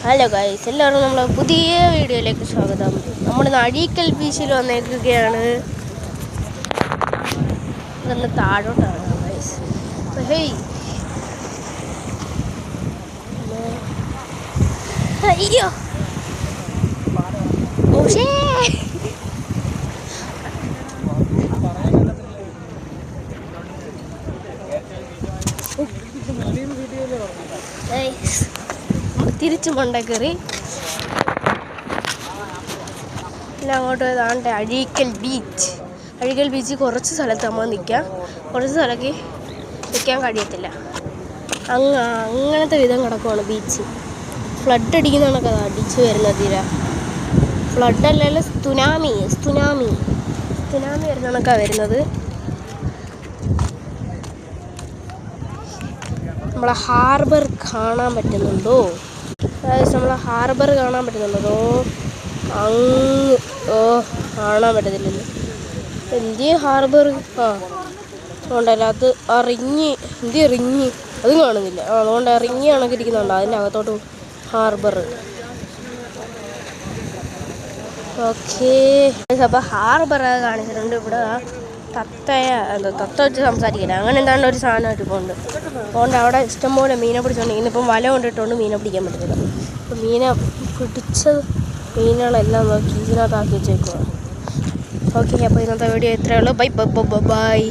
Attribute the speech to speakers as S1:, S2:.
S1: Hello guys, എല്ലാവരും നമ്മളെ പുതിയ വീഡിയോയിലേക്ക് സ്വാഗതം. നമ്മൾ അഴീക്കൽ ബീച്ചിൽ വന്നേക്കുകയാണ്. നല്ല താഴോട്ടാണ് ഗൈസ്. ഹേയ് അയ്യോ ഓഷേ തിരിച്ചു മണ്ട കയറി പിന്നെ അങ്ങോട്ട് ഏതാണ്ട് അഴീക്കൽ ബീച്ച് കുറച്ച് സ്ഥലത്ത് നമ്മൾ നിൽക്കാം, കുറച്ച് സ്ഥലത്ത് നിൽക്കാൻ കഴിയത്തില്ല. അങ്ങനത്തെ വിധം കിടക്കുവാണ് ബീച്ച്. ഫ്ലഡ് അടിക്കുന്നതാണ് കഥ, അടിച്ചു വരുന്ന തീര. ഫ്ലഡ് അല്ലല്ലോ, സുനാമി വരുന്നതൊക്കെ വരുന്നത്. നമ്മളെ ഹാർബർ കാണാൻ പറ്റുന്നുണ്ടോ? നമ്മളെ ഹാർബർ കാണാൻ പറ്റുന്നുണ്ടോ? അങ്ങ് കാണാൻ പറ്റത്തില്ലല്ലോ. എന്ത് ഹാർബർ? അതുകൊണ്ടല്ല, അത് റിങ് അതും കാണുന്നില്ല. അതുകൊണ്ട് റിങ് കണക്കിരിക്കുന്നുണ്ട്, അതിൻ്റെ അകത്തോട്ട് ഹാർബർ. ഓക്കേ, അപ്പോൾ ഹാർബർ കാണിച്ചിട്ടുണ്ട്. ഇവിടെ തത്ത വെച്ച് സംസാരിക്കില്ല, അങ്ങനെ എന്താണ്ട് ഒരു സാധനമായിട്ട് പോകുന്നുണ്ട്. അതുകൊണ്ട് അവിടെ ഇഷ്ടംപോലെ മീനെ പിടിച്ചോണ്ട് ഇന്നിപ്പം വല കൊണ്ടിട്ടുകൊണ്ട് മീനെ പിടിക്കാൻ പറ്റത്തില്ല. അപ്പം പിടിച്ച മീനുകളെല്ലാം നോക്കി ഇതിനകത്താക്കി വെച്ചേക്കുക. ഓക്കെ, അപ്പോൾ ഇന്നത്തെ വീഡിയോ ഇത്രയേ ഉള്ളൂ. ബൈ.